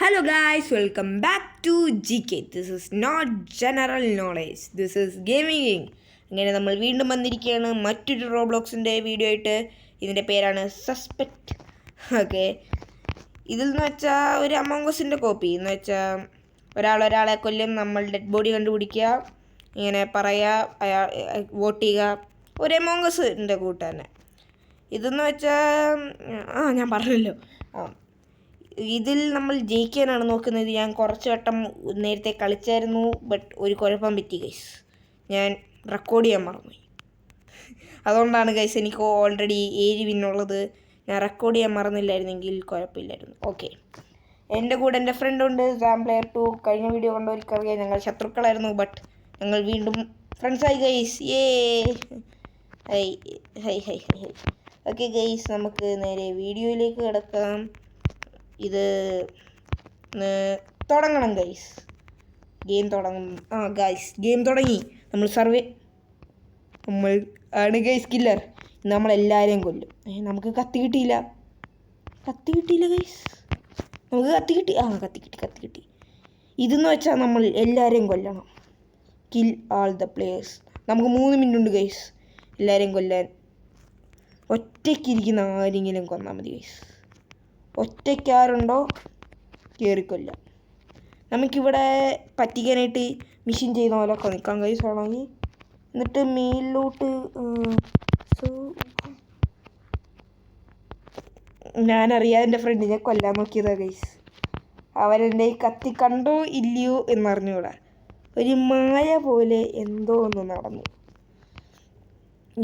Hello guys, welcome back to GK. This is not general knowledge. This is gaming. അങ്ങനെ നമ്മൾ വീണ്ടും വന്നിരിക്കുകയാണ് മറ്റൊരു റോബ്ലോക്സിൻ്റെ വീഡിയോ ആയിട്ട്. ഇതിൻ്റെ പേരാണ് സസ്പെക്റ്റ്. ഓക്കെ, ഇതിൽ നിന്ന് വെച്ചാൽ ഒരു അമോംഗസിൻ്റെ കോപ്പി എന്ന് വെച്ചാൽ ഒരാളെ കൊല്ലും, നമ്മൾ ഡെഡ് ബോഡി കണ്ടുപിടിക്കുക, ഇങ്ങനെ പറയുക, വോട്ട് ചെയ്യുക, ഒരു അമോംഗസിൻ്റെ കൂട്ടാണ് ഇതെന്ന് വെച്ചാൽ ഞാൻ പറഞ്ഞല്ലോ. ഇതിൽ നമ്മൾ ജയിക്കാനാണ് നോക്കുന്നത്. ഞാൻ കുറച്ച് വട്ടം നേരത്തെ കളിച്ചായിരുന്നു, ബട്ട് ഒരു കുഴപ്പം പറ്റി ഗൈസ്, ഞാൻ റെക്കോർഡ് ചെയ്യാൻ മറന്നുപോയി. അതുകൊണ്ടാണ് ഗൈസ് എനിക്ക് ഓൾറെഡി 7 വിന്നുള്ളത്. ഞാൻ റെക്കോർഡ് ചെയ്യാൻ മറന്നില്ലായിരുന്നെങ്കിൽ കുഴപ്പമില്ലായിരുന്നു. ഓക്കെ, എൻ്റെ കൂടെ എൻ്റെ ഫ്രണ്ടുണ്ട്, സാംപ്ലെയർ 2. കഴിഞ്ഞ വീഡിയോ കണ്ടവർക്കറിയാം ഞങ്ങൾ ശത്രുക്കളായിരുന്നു, ബട്ട് ഞങ്ങൾ വീണ്ടും ഫ്രണ്ട്സായി guys. Hi hi hi hi hi okay guys, നമുക്ക് നേരെ വീഡിയോയിലേക്ക് കിടക്കാം. ഇത് തുടങ്ങണം ഗൈസ്. ഗെയിം തുടങ്ങി. നമ്മൾ ആണ് ഗൈസ് കില്ലർ. നമ്മളെല്ലാവരെയും കൊല്ലും. നമുക്ക് കത്തി കിട്ടിയില്ല ഗൈസ്. നമുക്ക് കത്തി കിട്ടി. ഇതെന്ന് വെച്ചാൽ നമ്മൾ എല്ലാവരെയും കൊല്ലണം. Kill all the players. നമുക്ക് 3 മിനിറ്റ് ഉണ്ട് ഗൈസ് എല്ലാവരെയും കൊല്ലാൻ. ഒറ്റയ്ക്കിരിക്കുന്ന ആരെങ്കിലും കൊന്നാൽ മതി ഗൈസ്. ഒറ്റയ്ക്കാരുണ്ടോ കയറിക്കൊല്ല. നമുക്കിവിടെ പറ്റിക്കാനായിട്ട് മിഷൻ ചെയ്യുന്ന പോലെയൊക്കെ നിൽക്കാം ഗൈസ് വേണമെങ്കിൽ. എന്നിട്ട് മേലിലോട്ട് ഞാനറിയാം എൻ്റെ ഫ്രണ്ടിനെ കൊല്ലാൻ നോക്കിയതാണ് ഗൈസ്. അവരെൻ്റെ കത്തി കണ്ടോ ഇല്ലയോ എന്നറിഞ്ഞൂടാ. ഒരു മായ പോലെ എന്തോ ഒന്ന് നടന്നു.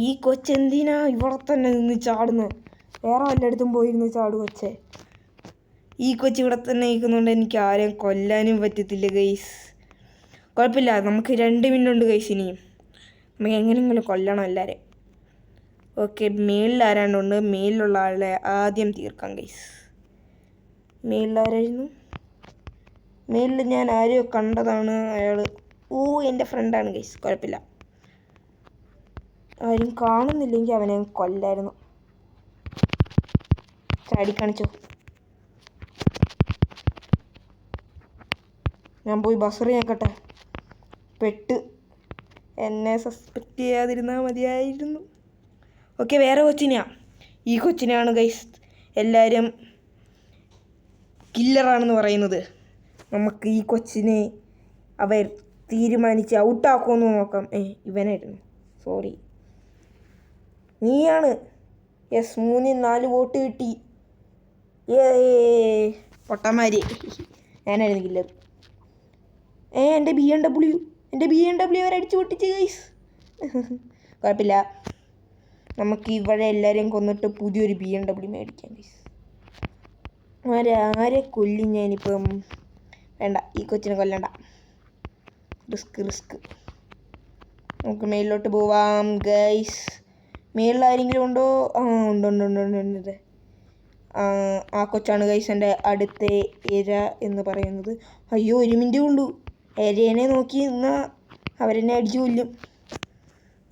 ഈ കൊച്ചെന്തിനാ ഇവിടെ തന്നെ നിന്ന് ചാടുന്നത്? വേറെ വല്ലയിടത്തും പോയിരുന്ന് ചാടു കൊച്ചേ. ഈ കൊച്ചി ഇവിടെ തന്നെ നിൽക്കുന്നുണ്ട്. എനിക്ക് ആരെയും കൊല്ലാനും പറ്റത്തില്ല ഗൈസ്. കുഴപ്പമില്ല, നമുക്ക് 2 മിനിറ്റ് ഉണ്ട് ഗൈസ്. ഇനിയും നമുക്ക് എങ്ങനെയെങ്കിലും കൊല്ലണം എല്ലാവരെയും. ഓക്കെ, മേളിൽ ആരാണ്ടുണ്ട്. മേളിലുള്ള ആളെ ആദ്യം തീർക്കാം ഗൈസ്. മേളിലാരായിരുന്നു? മേളിൽ ഞാൻ ആരെയോ കണ്ടതാണ്. അയാൾ എൻ്റെ ഫ്രണ്ടാണ് ഗൈസ്. കുഴപ്പമില്ല, ആരും കാണുന്നില്ലെങ്കിൽ അവനെ കൊല്ലായിരുന്നു. ചാടി കാണിച്ചോ. ഞാൻ പോയി ബസറി നോക്കട്ടെ. എന്നെ സസ്പെക്റ്റ് ചെയ്യാതിരുന്നാൽ മതിയായിരുന്നു. ഓക്കെ, വേറെ കൊച്ചിനെയാണ്. ഈ കൊച്ചിനെയാണ് ഗൈസ് എല്ലാവരും കില്ലറാണെന്ന് പറയുന്നത്. നമുക്ക് ഈ കൊച്ചിനെ അവർ തീരുമാനിച്ച് ഔട്ടാക്കുമെന്ന് നോക്കാം. ഇവനായിരുന്നു, സോറി. നീയാണ്. യെസ്, 3-4 വോട്ട് കിട്ടി. പൊട്ടന്മാര്. ഞാനായിരുന്നു കില്ലർ. എൻ്റെ BMW അവരടിച്ചു പൊട്ടിച്ച് ഗൈസ്. കുഴപ്പമില്ല, നമുക്ക് ഇവിടെ എല്ലാവരെയും കൊന്നിട്ട് പുതിയൊരു BMW മേടിക്കാം ഗൈസ്. ആരെ കൊല്ലും ഞാനിപ്പം? വേണ്ട, ഈ കൊച്ചിനെ കൊല്ലണ്ട. റിസ്ക്. നമുക്ക് മേലിലോട്ട് പോവാം ഗൈസ്. മേളിൽ ആരെങ്കിലും ഉണ്ടോ? ഉണ്ട്. ആ കൊച്ചാണ് ഗൈസ് എൻ്റെ അടുത്ത ഇര എന്ന് പറയുന്നത്. അയ്യോ, 1 മിനിറ്റേ ഉള്ളൂ. ഇരേനെ നോക്കി നിന്നാൽ അവരെന്നെ അടിച്ചു കൊല്ലും.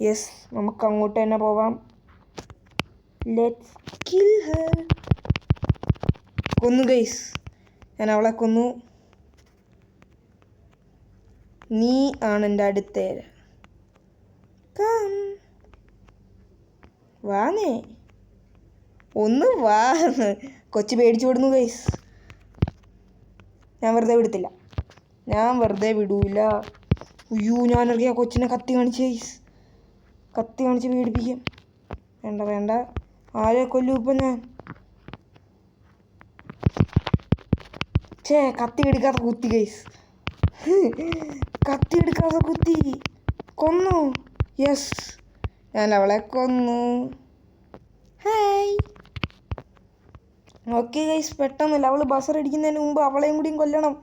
യെസ്, നമുക്ക് അങ്ങോട്ട് തന്നെ പോവാം. Let's kill her. കൊന്നു ഗൈസ്, ഞാൻ അവളെ കൊന്നു. നീ ആണ് എൻ്റെ അടുത്ത ഇര. വാങ്ങേ, ഒന്ന് വാ. കൊച്ചു പേടിച്ചു വിടുന്നു ഗൈസ്. ഞാൻ വെറുതെ വിടൂല. അയ്യോ, ഞാനറിയാം കൊച്ചിനെ കത്തി കാണിച്ച് ഗൈസ്. കത്തി കാണിച്ച് പേടിപ്പിക്കാം. വേണ്ട, ആരെ കൊല്ലു ഇപ്പം ഞാൻ? കത്തി എടുക്കാതെ കുത്തി ഗൈസ്. കൊന്നു. യെസ്, ഞാൻ അവളെ കൊന്നു. ഹായ്. ഓക്കെ ഗൈസ്, പെട്ടെന്നില്ല. അവൾ ബസർ അടിക്കുന്നതിന് മുമ്പ് അവളെയും കൂടിയും കൊല്ലണം.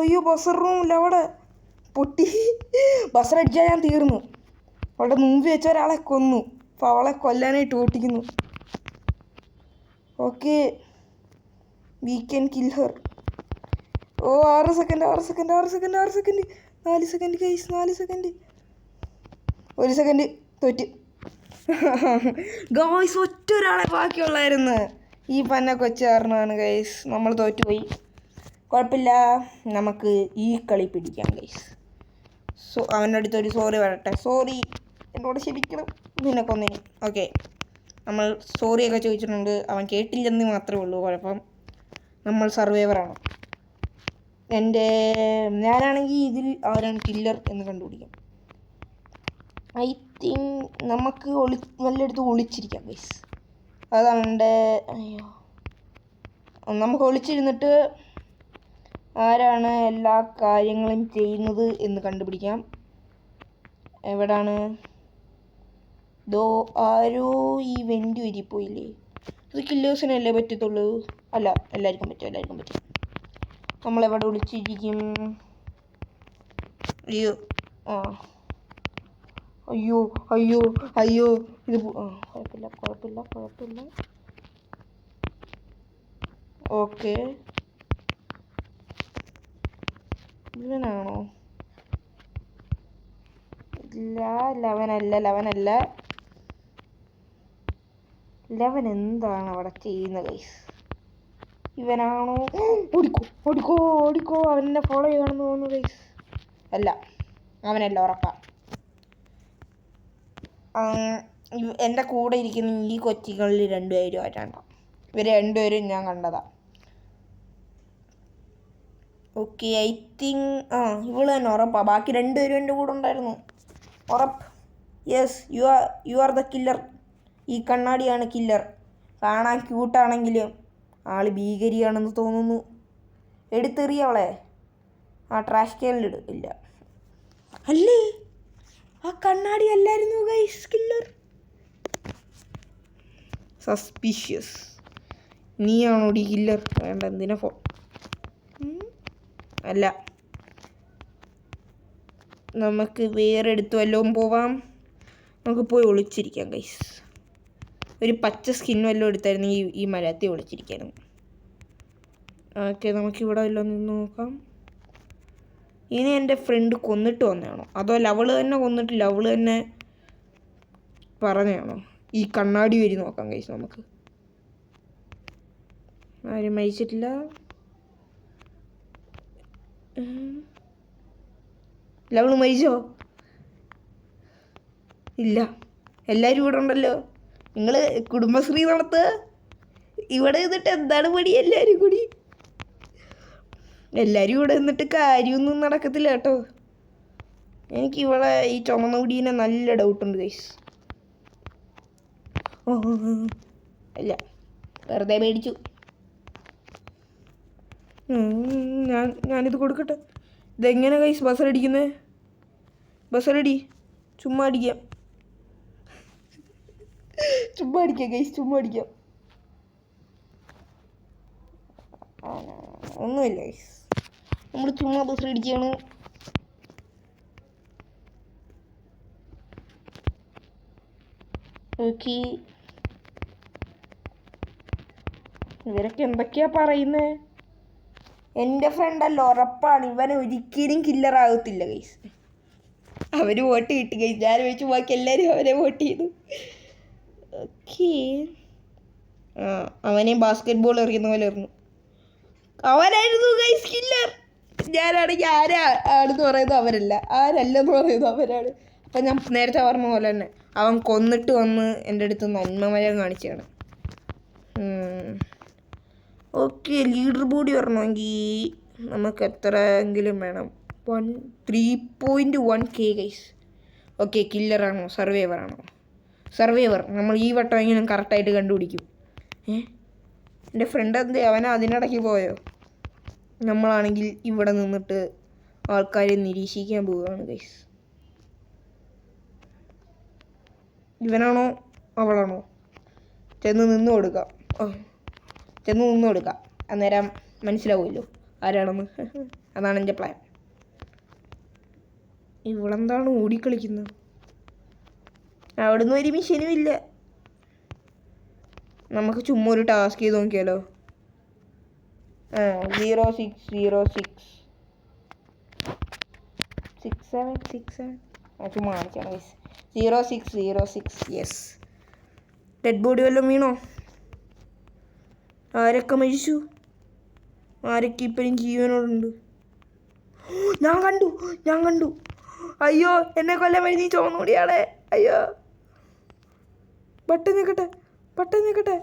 അയ്യോ, ബസർ റൂമില്ല അവിടെ. പൊട്ടി. ബസർ അടിച്ചാൽ ഞാൻ തീർന്നു. അവളുടെ മുമ്പ് വെച്ച ഒരാളെ കൊന്നു. അപ്പോൾ അവളെ കൊല്ലാനായിട്ട് ഓട്ടിക്കുന്നു. Okay, we can kill her. 6 second. 4 second guys, 4 second. 1 second തോറ്റ്. ഗോയ്സ്, ഒറ്റ ഒരാളെ ബാക്കിയുള്ളായിരുന്നു. ഈ പന്ന കൊച്ചു കാരണമാണ് ഗൈസ് നമ്മൾ തോറ്റുപോയി. കുഴപ്പമില്ല, നമുക്ക് ഈ കളി പിടിക്കാം ഗൈസ്. അവൻ്റെ അടുത്തൊരു സോറി വരട്ടെ. സോറി, എന്നോട് ക്ഷമിക്കണം, നിനക്കൊന്നിന്. ഓക്കെ, നമ്മൾ സോറിയൊക്കെ ചോദിച്ചിട്ടുണ്ട്. അവൻ കേട്ടില്ലെന്ന് മാത്രമേ ഉള്ളൂ കുഴപ്പം. നമ്മൾ സർവൈവറാണ്. ഞാനാണെങ്കിൽ ഇതിൽ ആരാണ് കില്ലർ എന്ന് കണ്ടുപിടിക്കാം. ഐ തിങ്ക് നമുക്ക് നല്ലയിടത്ത് ഒളിച്ചിരിക്കാം ഗൈസ്. അതാണ് അയ്യോ, നമുക്ക് ഒളിച്ചിരുന്നിട്ട് ആരാണ് എല്ലാ കാര്യങ്ങളും ചെയ്യുന്നത് എന്ന് കണ്ടുപിടിക്കാം. എവിടാണ്? ആരോ ഈ വെൻ്റ് ഉരിപ്പോയില്ലേ? അത് കില്ലേഴ്സിനല്ലേ പറ്റത്തുള്ളൂ? അല്ല, എല്ലാവർക്കും പറ്റും. നമ്മളെവിടെ ഒളിച്ചിരിക്കും? അയ്യോ ഇത് കുഴപ്പമില്ല. ഓക്കെ, ഇവനാണോ? ഇല്ല, ലെവൻ എന്താണ് അവിടെ ചെയ്യുന്നത് ഗൈസ്? ഇവനാണോ? ഓടിക്കോ, അവനെന്നെ ഫോളോ ചെയ്യണമെന്ന് തോന്നുന്നു ഗൈസ്. അല്ല, അവനല്ല, ഉറപ്പാ. എൻ്റെ കൂടെ ഇരിക്കുന്ന ഈ കൊച്ചികളിൽ രണ്ടുപേരും ആയിട്ടാണ്. ഇവർ രണ്ടുപേരും ഞാൻ കണ്ടതാ. ഓക്കെ, ഐ തിങ്ക് ഇവള് തന്നെ ഉറപ്പാ. ബാക്കി രണ്ടുപേരും എൻ്റെ കൂടെ ഉണ്ടായിരുന്നു. ഉറപ്പ്. Yes, you are the killer. ഈ കണ്ണാടിയാണ് കില്ലർ. കാണാൻ ക്യൂട്ടാണെങ്കിലും ആള് ഭീകരിയാണെന്ന് തോന്നുന്നു. എടുത്തെറിയവളെ ആ ട്രാഷ് ക്യാനിലിട്. ഇല്ല, അല്ലേ, ആ കണ്ണാടി അല്ലായിരുന്നു ഗൈസ് കില്ലർ. സസ്പീഷ്യസ്. നീയാണോടി കില്ലർ? വേണ്ട, എന്തിനാ അല്ല, നമുക്ക് വേറെ എടുത്തു വല്ലതും പോവാം. നമുക്ക് പോയി ഒളിച്ചിരിക്കാം ഗൈസ്. ഒരു പച്ച സ്കിൻ വല്ലതും എടുത്തായിരുന്നെങ്കിൽ ഈ മരത്തിൽ ഒളിച്ചിരിക്കാനും. ഓക്കെ, നമുക്കിവിടെ വല്ലതും നിന്ന് നോക്കാം. ഇനി എൻ്റെ ഫ്രണ്ട് കൊന്നിട്ട് വന്നതാണോ, അതോ അവള് തന്നെ കൊന്നിട്ടില്ല, അവള് തന്നെ പറഞ്ഞതാണോ? ഈ കണ്ണാടി വരി നോക്കാം ഗൈസ്. നമുക്ക് ആരും മരിച്ചിട്ടില്ല. അവള് മരിച്ചോ? ഇല്ല, എല്ലാവരും ഇവിടെ ഉണ്ടല്ലോ. നിങ്ങൾ കുടുംബശ്രീ നടത്തുക. ഇവിടെ നിന്നിട്ട് എന്താണ് പണി? എല്ലാവരും ഇവിടെ നിന്നിട്ട് കാര്യമൊന്നും നടക്കത്തില്ല കേട്ടോ. എനിക്ക് ഇവിടെ ഈ ചുമന്ന കുടീനെ നല്ല ഡൗട്ടുണ്ട് ഗൈസ്. അല്ല, വെറുതെ പേടിച്ചു. ഞാനിത് കൊടുക്കട്ടെ. ഇതെങ്ങനെ ഗൈസ് ബസറടിക്കുന്നത്? ബസറടി. ചുമ്മാ അടിക്കാം ഗൈസ്, ചുമ്മാ അടിക്കാം. ഒന്നുമില്ല ഗൈസ്, നമ്മൾ ചുമ്മാ ബസറടിക്കുകയാണ്. ഓക്കെ, ഇവരൊക്കെ എന്തൊക്കെയാ പറയുന്നത്? എൻ്റെ ഫ്രണ്ടല്ല, ഉറപ്പാണ്. ഇവൻ ഒരിക്കലും കില്ലറാകത്തില്ല ഗൈസ്. അവർ വോട്ട് കിട്ടി ഗൈസ്. ഞാൻ വെച്ച് ബാക്കി എല്ലാവരും അവരെ വോട്ട് ചെയ്തു. ഓക്കെ, അവനെ ബാസ്കറ്റ് ബോൾ എറിയുന്ന പോലെ എറിഞ്ഞു. അവനായിരുന്നു ഗൈസ് കില്ലർ. ഞാനാണെങ്കിൽ ആരാണെന്ന് പറയുന്നത് അവരല്ല, ആരല്ലെന്ന് പറയുന്നത് അവരാണ്. അപ്പം ഞാൻ നേരത്തെ പറഞ്ഞ പോലെ തന്നെ അവൻ കൊന്നിട്ട് വന്ന് എൻ്റെ അടുത്ത് നന്മമരം കാണിച്ചാണ്. ഓക്കെ, ലീഡർ ബോർഡ് വരണമെങ്കിൽ നമുക്ക് എത്രയെങ്കിലും വേണം? 3.1K guys. ഓക്കെ, കില്ലറാണോ സർവൈവറാണോ? സർവൈവർ. നമ്മൾ ഈ വട്ടമെങ്കിലും കറക്റ്റായിട്ട് കണ്ടുപിടിക്കും. എൻ്റെ ഫ്രണ്ട് അവൻ അതിനിടയ്ക്ക് പോയോ? നമ്മളാണെങ്കിൽ ഇവിടെ നിന്നിട്ട് ആൾക്കാരെ നിരീക്ഷിക്കാൻ പോവുകയാണ് ഗൈസ്. ഇവനാണോ അവളാണോ? ചെന്ന് നിന്ന് കൊടുക്കാം. അന്നേരം മനസ്സിലാവുമല്ലോ ആരാണെന്ന്. അതാണ് എൻ്റെ പ്ലാൻ. ഇവളെന്താണ് ഓടിക്കളിക്കുന്നത്? അവിടുന്ന് ഒരു മിഷനും ഇല്ല. നമുക്ക് ചുമ്മാ ഒരു ടാസ്ക് ചെയ്ത് നോക്കിയാലോ? 06066767 ചുമ്മാ കാണിച്ചാണ് ഗൈസ്. 0606. യെസ്. ഡെഡ് ബോഡി വല്ലതും വീണോ? ആരൊക്കെ മരിച്ചു? ആരൊക്കെ ഇപ്പോഴും ജീവനോടുണ്ട്? ഞാൻ കണ്ടു. അയ്യോ, എന്നെ കൊല്ലാൻ വഴി നീ ചുവന്നുകൂടിയാളെ. അയ്യോ, ബട്ടൺ നിൽക്കട്ടെ.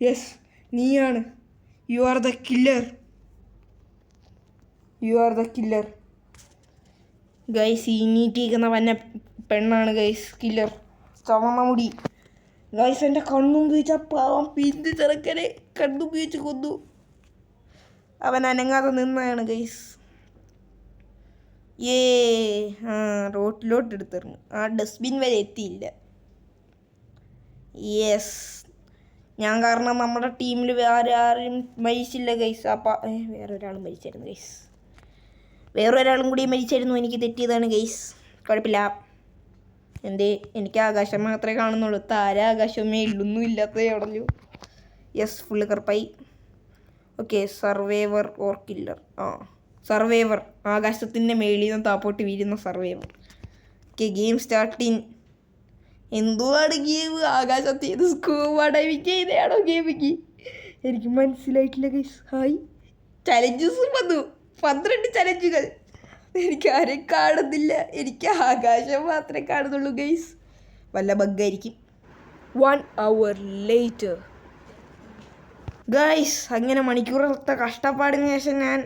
യെസ്, നീയാണ്. You are the killer. Guys, ഈ നീറ്റിരിക്കുന്ന വന്ന പെണ്ണാണ് ഗൈസ് കില്ലർ. ചുവന്ന മുടി. ഗൈസ്, എൻ്റെ കണ്ണും ഉപയോഗിച്ച പാവം പിന്ത് ചെറുക്കനെ കണ്ണുപയോഗിച്ച് കൊന്നു. അവൻ അനങ്ങാതെ നിന്നാണ് ഗൈസ്. റോട്ടിലോട്ട് എടുത്തിരുന്നു. ആ ഡസ്റ്റ്ബിൻ വരെ എത്തിയില്ല. യെസ്, ഞാൻ കാരണം നമ്മുടെ ടീമിൽ വേറെ ആരും മരിച്ചില്ല ഗൈസ്. വേറൊരാളും മരിച്ചായിരുന്നു ഗൈസ്. വേറൊരാളും കൂടി മരിച്ചായിരുന്നു. എനിക്ക് തെറ്റിയതാണ് ഗൈസ്. കുഴപ്പമില്ല. എനിക്ക് ആകാശം മാത്രമേ കാണുന്നുള്ളൂ. ആകാശമേ ഉള്ളൊന്നും ഇല്ലാത്തതേ ഉള്ളൂ. യെസ്, ഫുള്ള് കറുപ്പായി. Okay, survivor or killer. Survivor. ആകാശത്തിൻ്റെ മേളിൽ നിന്ന് താപ്പോട്ട് വീഴുന്ന സർവൈവർ. Okay, game starting. എന്തുവാണ് ഗെയിം? ആകാശത്ത് ചെയ്ത് സ്കൂബ ഡൈവിങ് ചെയ്തയാണോ ഗെയിമിക്ക്? എനിക്ക് മനസ്സിലായിട്ടില്ല ഗൈസ്. ഹായ്, ചലഞ്ചസും വന്നു. 12 ചലഞ്ചുകൾ. എനിക്ക് ആരെയും കാണുന്നില്ല. എനിക്ക് ആകാശം മാത്രമേ കാണുന്നുള്ളൂ ഗൈസ്. വല്ല ബഗ്ഗായിരിക്കും. 1 hour later. ഗൈസ്, അങ്ങനെ മണിക്കൂറത്തെ കഷ്ടപ്പാടിന് ശേഷം ഞാൻ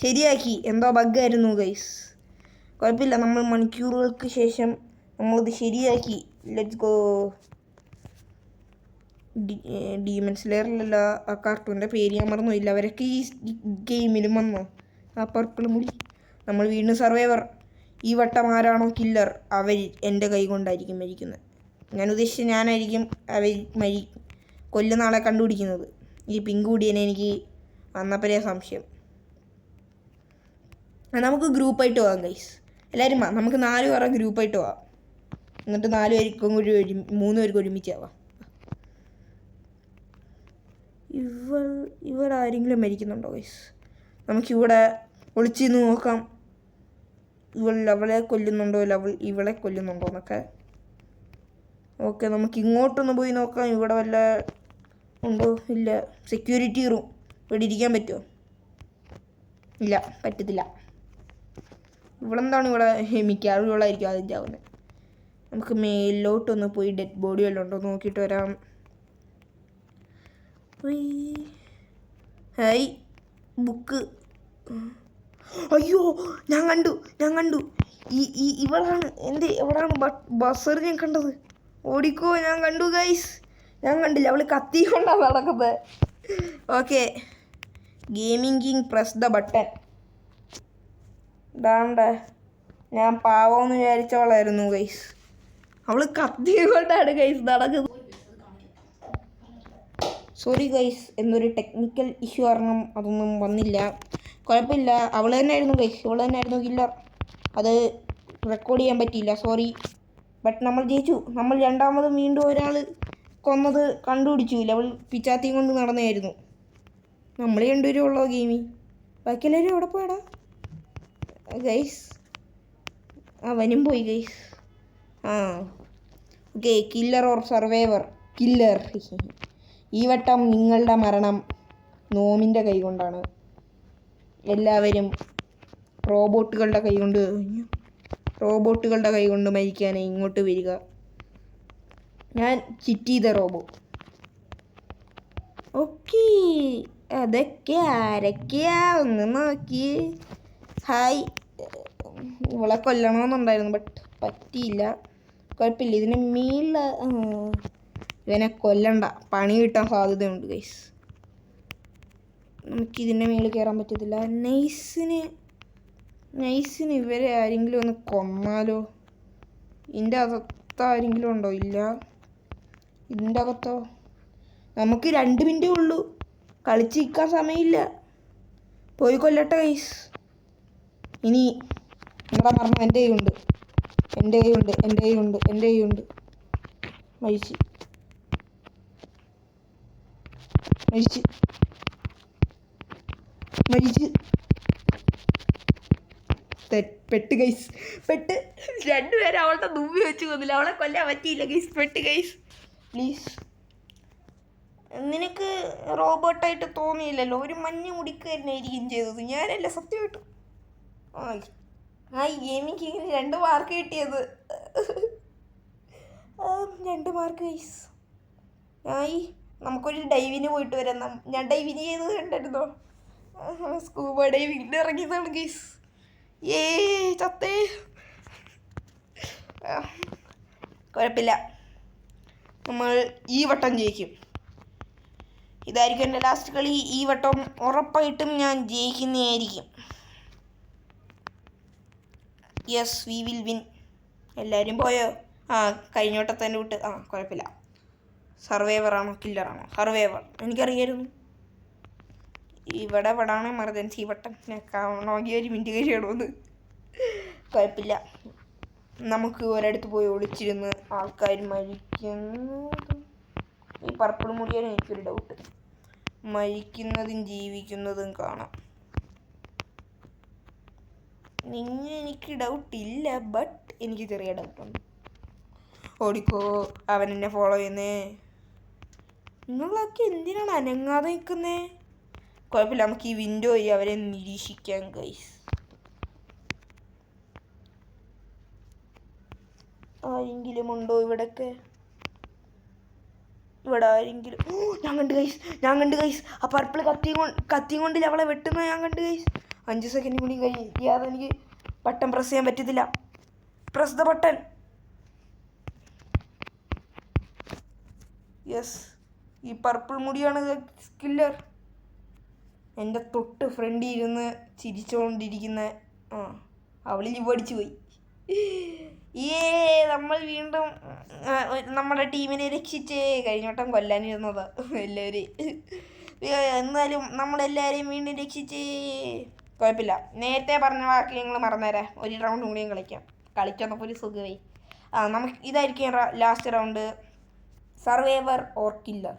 ശരിയാക്കി. എന്തോ ബഗ്ഗായിരുന്നു ഗൈസ്. കുഴപ്പമില്ല, നമ്മൾ മണിക്കൂറുകൾക്ക് ശേഷം നമ്മളിത് ശരിയാക്കി. Let's go. ഡീമൺ സ്ലെയറിലല്ല, ആ കാർട്ടൂണിൻ്റെ പേര് ഞാൻ മറന്നുമില്ല. അവരൊക്കെ ഈ ഗെയിമിലും വന്നോ? ആ പർപ്പിൾ മുടി. നമ്മൾ വീണ്ടും സർവൈവർ. ഈ വട്ടം ആരാണോ കില്ലർ അവർ എൻ്റെ കൈ കൊണ്ടായിരിക്കും മരിക്കുന്നത്. ഞാൻ ഉദ്ദേശിച്ച ഞാനായിരിക്കും അവർ കൊല്ലുന്ന ആളെ കണ്ടുപിടിക്കുന്നത്. ഈ പിങ്ക് കൂടിയനെ എനിക്ക് വന്നപ്പോഴേ സംശയം. നമുക്ക് ഗ്രൂപ്പായിട്ട് പോകാം ഗൈസ്. എല്ലാവരും നമുക്ക് 4 പേരെ ഗ്രൂപ്പായിട്ട് പോകാം. എന്നിട്ട് 4 പേർക്കും കൂടി 3 പേർക്ക് ഒരുമിച്ചാവാം. ഇവർ ആരെങ്കിലും മരിക്കുന്നുണ്ടോ ഗൈസ്? നമുക്കിവിടെ ഒളിച്ച് നിന്ന് നോക്കാം. അവളെ കൊല്ലുന്നുണ്ടോ, ഇവളെ കൊല്ലുന്നുണ്ടോ എന്നൊക്കെ. ഓക്കെ, നമുക്ക് ഇങ്ങോട്ടൊന്ന് പോയി നോക്കാം. ഇവിടെ വല്ല ഉണ്ടോ? ഇല്ല. Security room. ഇവിടെ ഇരിക്കാൻ പറ്റുമോ? ഇല്ല, പറ്റത്തില്ല. ഇവളെന്താണ് ഇവിടെ? മിക്കവാറും ഇവളായിരിക്കും ആദ്യം ചാവുന്നത്. നമുക്ക് മേലോട്ടൊന്ന് പോയി ഡെഡ് ബോഡി വല്ലതും ഉണ്ടോ നോക്കിയിട്ട് വരാം. Hi, book. അയ്യോ, ഞാൻ കണ്ടു. ഇവളാണ് എവിടാണ് ബസ്സർ ഞാൻ കണ്ടത്. ഓടിക്കോ. ഞാൻ കണ്ടു ഗൈസ്. ഞാൻ കണ്ടില്ല, അവൾ കത്തി കൊണ്ടാണ് നടക്കുന്നത്. Okay, gaming king press the button. ഇതാണ്ട് ഞാൻ പാവമെന്ന് വിചാരിച്ചവളായിരുന്നു ഗൈസ്. അവൾ കത്തി കൊണ്ടാണ് ഗൈസ് നടക്കുന്നത്. സോറി ഗൈസ്, എന്നൊരു ടെക്നിക്കൽ ഇഷ്യൂ കാരണം അതൊന്നും വന്നില്ല. കുഴപ്പമില്ല. അവൾ തന്നെയായിരുന്നു ഗൈസ്. അവൾ തന്നെയായിരുന്നു കില്ലർ. അത് റെക്കോർഡ് ചെയ്യാൻ പറ്റിയില്ല, സോറി. ബട്ട് നമ്മൾ ജയിച്ചു. നമ്മൾ രണ്ടാമതും വീണ്ടും ഒരാൾ കൊന്നത് കണ്ടുപിടിച്ചു. അവൾ പിച്ചാത്തിയും കൊണ്ട് നടന്നായിരുന്നു. നമ്മൾ രണ്ടുപേരും ഉള്ളോ ഗെയിമിൽ? ബാക്കി എല്ലാവരും എവിടെ പോയടാ ഗൈസ്? അവനും പോയി guys. Okay, killer or survivor? Killer. ഈ വട്ടം നിങ്ങളുടെ മരണം നോമിൻ്റെ കൈ കൊണ്ടാണ്. എല്ലാവരും റോബോട്ടുകളുടെ കൈ കൊണ്ട് മരിക്കാനായി ഇങ്ങോട്ട് വരിക. ഞാൻ ചിറ്റ് ചെയ്ത റോബോ. ഓക്കെ, അതൊക്കെ ആരൊക്കെയാ ഒന്ന് നോക്കി. ഹായ്, ഇവളെ കൊല്ലണമെന്നുണ്ടായിരുന്നു, ബട്ട് പറ്റിയില്ല. കുഴപ്പമില്ല. ഇതിന് മീനിൽ ഇവനെ കൊല്ലണ്ട, പണി കിട്ടാൻ സാധ്യതയുണ്ട് ഗൈസ്. നമുക്കിതിൻ്റെ മേളിൽ കയറാൻ പറ്റത്തില്ല. നൈസിന് ഇവരെ ആരെങ്കിലും ഒന്ന് കൊന്നാലോ? ഇതിൻ്റെ അകത്ത് ആരെങ്കിലും ഉണ്ടോ? ഇല്ല. ഇതിൻ്റെ അകത്തോ? നമുക്ക് 2 മിനിറ്റേ ഉള്ളൂ. കളിച്ച് നിൽക്കാൻ സമയമില്ല. പോയി കൊല്ലട്ടെ ഗൈസ്. ഇനി നിങ്ങളുടെ മരണം എൻ്റെ കൈയുണ്ട്. മരിച്ച് പെട്ട് ഗൈസ്. 2 പേരെ അവളുടെ മുമ്പിൽ വെച്ച് കൊന്നില്ല. അവളെ കൊല്ലാൻ പറ്റിയില്ല ഗൈസ്. പെട്ട് ഗൈസ്. പ്ലീസ് നിനക്ക് റോബോട്ടായിട്ട് തോന്നിയില്ലല്ലോ, ഒരു മഞ്ഞ മുടിക്കാരനായിരിക്കും ചെയ്തത്. ഞാനല്ല സത്യമായിട്ടും. എനിക്ക് 2 മാർക്ക് കിട്ടിയത്. 2 മാർക്ക് ഗൈസ്. നമുക്കൊരു ഡൈവിന് പോയിട്ട് വരാം. ഞാൻ ഡൈവിന് ചെയ്തത് കണ്ടായിരുന്നോ? സ്കൂബ ഡൈവിങ്ങിന് ഇറങ്ങിയതാണ് ഗൈസ്. ചത്തേ. കുഴപ്പമില്ല, നമ്മൾ ഈ വട്ടം ജയിക്കും. ഇതായിരിക്കും എൻ്റെ ലാസ്റ്റ് കളി. ഈ വട്ടം ഉറപ്പായിട്ടും ഞാൻ ജയിക്കുന്നതായിരിക്കും. Yes, we will win. എല്ലാവരും പോയോ? കഴിഞ്ഞ വട്ടത്തന്നെ വിട്ട്. കുഴപ്പമില്ല. സർവൈവറാണോ കില്ലറാണോ? സർവൈവർ എനിക്കറിയായിരുന്നു. ഇവിടെ ആണ് എമർജൻസി ബട്ടൺ. ഞാൻ കാണണമെങ്കിൽ 1 മിനിറ്റ് കഴിയണമെന്ന്. കുഴപ്പമില്ല, നമുക്ക് ഒരിടത്ത് പോയി ഒളിച്ചിരുന്ന് ആൾക്കാർ മരിക്കുന്നത്. ഈ പർപ്പിൾ മുടിയാണ് എനിക്കൊരു ഡൗട്ട്. മരിക്കുന്നതും ജീവിക്കുന്നതും കാണാം. എനിക്ക് ഡൗട്ടില്ല, ബട്ട് എനിക്ക് ചെറിയ ഡൗട്ടുണ്ട്. ഓടിക്കോ, അവൻ എന്നെ ഫോളോ ചെയ്യുന്നേ. നിങ്ങളൊക്കെ എന്തിനാണ് അനങ്ങാതെ നിൽക്കുന്നേ? കുഴപ്പമില്ല, നമുക്ക് ഈ വിൻഡോ വഴി അവരെ നിരീക്ഷിക്കാം ഗൈസ്. ആരെങ്കിലും ഉണ്ടോ ഇവിടൊക്കെ? ഇവിടെ ആരെങ്കിലും? ഞാൻ കണ്ട് ഗൈസ്. ആ പർപ്പിൾ കത്തിയും കൊണ്ട് അവളെ വെട്ടുന്നത് ഞാൻ കണ്ട് ഗൈസ്. 5 സെക്കൻഡ് കൂടി കഴിയാതെ എനിക്ക് ബട്ടൺ പ്രസ് ചെയ്യാൻ പറ്റത്തില്ല. Press the button. യെസ്, ഈ പർപ്പിൾ മുടിയാണ് കില്ലർ. എൻ്റെ തൊട്ട് ഫ്രണ്ടിൽ ഇരുന്ന് ചിരിച്ചുകൊണ്ടിരിക്കുന്ന അവളിൽ പഠിച്ചു പോയി. നമ്മൾ വീണ്ടും നമ്മുടെ ടീമിനെ രക്ഷിച്ചേ. കഴിഞ്ഞോട്ടം കൊല്ലാനിരുന്നത് എല്ലാവരും. എന്നാലും നമ്മളെല്ലാവരെയും വീണ്ടും രക്ഷിച്ചേ. കുഴപ്പമില്ല, നേരത്തെ പറഞ്ഞ വാക്ക് ഞങ്ങൾ മറന്നുതരാം. ഒരു റൗണ്ട് കൂടിയും കളിച്ചപ്പോൾ ഒരു സുഖമായി. നമുക്ക് ഇതായിരിക്കും last round. Survivor or killer?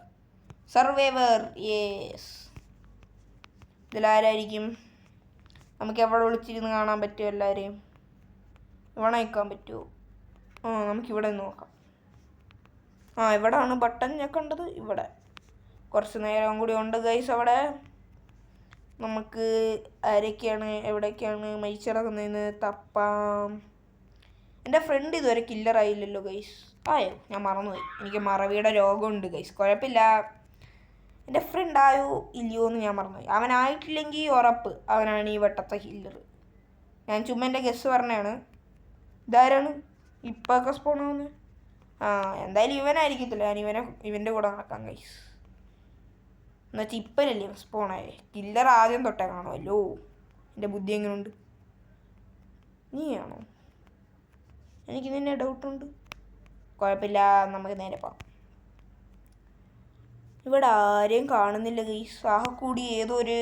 Survivor. Yes. ഇതിലാരായിരിക്കും? നമുക്ക് എവിടെ വിളിച്ചിരുന്ന് കാണാൻ പറ്റുമോ? എല്ലാവരെയും ഇവിടെ നിൽക്കാൻ പറ്റുമോ? നമുക്കിവിടെ നോക്കാം. ഇവിടെയാണ് ബട്ടൺ ഞെക്കേണ്ടത്. ഇവിടെ കുറച്ച് നേരം കൂടി ഉണ്ട് ഗൈസ്. അവിടെ നമുക്ക് ആരൊക്കെയാണ് എവിടെയൊക്കെയാണ് മരിച്ചിറങ്ങുന്നതെന്ന് തപ്പാം. എൻ്റെ ഫ്രണ്ട് ഇതുവരെ കില്ലറായില്ലല്ലോ ഗൈസ്. ഞാൻ മറന്നുപോയി. എനിക്ക് മറവിയുടെ രോഗമുണ്ട് ഗൈസ്. കുഴപ്പമില്ല, എൻ്റെ ഫ്രണ്ട് ആയോ ഇല്ലയോ എന്ന് ഞാൻ മറന്നുപോയി. അവനായിട്ടില്ലെങ്കിൽ ഉറപ്പ് അവനാണ് ഈ വട്ടത്തെ കില്ലർ. ഞാൻ ചുമ്മാ എൻ്റെ ഗസ് പറഞ്ഞാണ്. ഇതാരാണ് ഇപ്പൊക്കെ സ്പോൺ ആവുന്നത്? എന്തായാലും ഇവനായിരിക്കത്തില്ല. ഞാൻ ഇവൻ്റെ കൂടെ നടക്കാം ഗൈസ്. എന്നുവെച്ചാൽ ഇപ്പനല്ലേ സ്പോണായേ. കില്ലർ ആദ്യം തൊട്ടേ കാണുമല്ലോ. എൻ്റെ ബുദ്ധി എങ്ങനെയുണ്ട്? നീയാണോ? എനിക്ക് നിന്നെ ഡൗട്ടുണ്ട്. കുഴപ്പമില്ല, നമുക്ക് നേരെ പോകാം. ഇവിടെ ആരെയും കാണുന്നില്ല ഗൈസ്. കൂടി ഏതോ ഒരു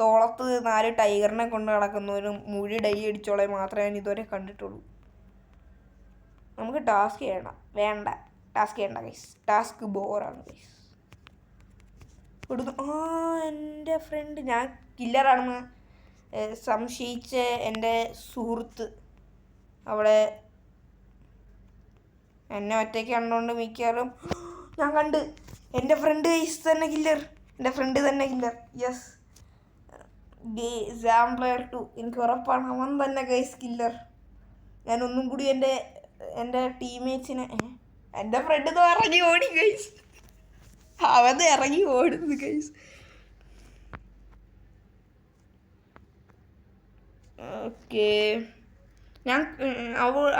തോളത്ത് 4 ടൈഗറിനെ കൊണ്ട് നടക്കുന്ന ഒരു മുഴി ഡൈ അടിച്ചോളെ മാത്രമേ ഞാൻ ഇതുവരെ കണ്ടിട്ടുള്ളൂ. നമുക്ക് ടാസ്ക് ചെയ്യണം. വേണ്ട, ടാസ്ക് ചെയ്യണ്ട ഗൈസ്. ടാസ്ക് ബോറാണ് ഗൈസ്. എൻ്റെ ഫ്രണ്ട്, ഞാൻ കില്ലറാണെന്ന് സംശയിച്ച എൻ്റെ സുഹൃത്ത് അവിടെ എന്നെ ഒറ്റയ്ക്ക് കണ്ടുകൊണ്ട് മിക്കവാറും ഞാൻ കണ്ട്. എൻ്റെ ഫ്രണ്ട് ഗൈസ് തന്നെ കില്ലർ. എൻ്റെ ഫ്രണ്ട് തന്നെ കില്ലർ. യെസ്, സാംപ്ലയർ 2. എനിക്ക് ഉറപ്പാണ് അവൻ തന്നെ ഗൈസ് കില്ലർ. ഞാൻ ഒന്നും കൂടി എൻ്റെ ടീംമേറ്റ്സിനെ എൻ്റെ ഫ്രണ്ട് ഇറങ്ങി ഓടി ഗൈസ്. അവൻ ഇറങ്ങി ഓടുന്നു ഗൈസ്. ഓക്കെ,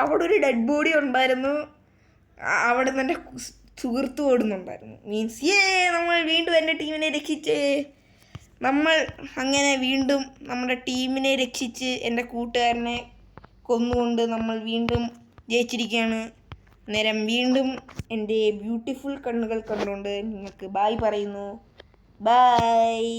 അവിടെ ഒരു ഡെഡ് ബോഡി ഉണ്ടായിരുന്നു. അവിടെ നിന്ന് എൻ്റെ സുഹൃത്ത് ഓടുന്നുണ്ടായിരുന്നു. മീൻസ് നമ്മൾ വീണ്ടും എൻ്റെ ടീമിനെ രക്ഷിച്ചേ. നമ്മൾ അങ്ങനെ വീണ്ടും നമ്മുടെ ടീമിനെ രക്ഷിച്ച് എൻ്റെ കൂട്ടുകാരനെ കൊന്നുകൊണ്ട് നമ്മൾ വീണ്ടും ജയിച്ചിരിക്കുകയാണ്. നേരം വീണ്ടും എൻ്റെ ബ്യൂട്ടിഫുൾ കണ്ണുകൾ കണ്ടുകൊണ്ട് നിങ്ങൾക്ക് ബായ് പറയുന്നു. ബായ്.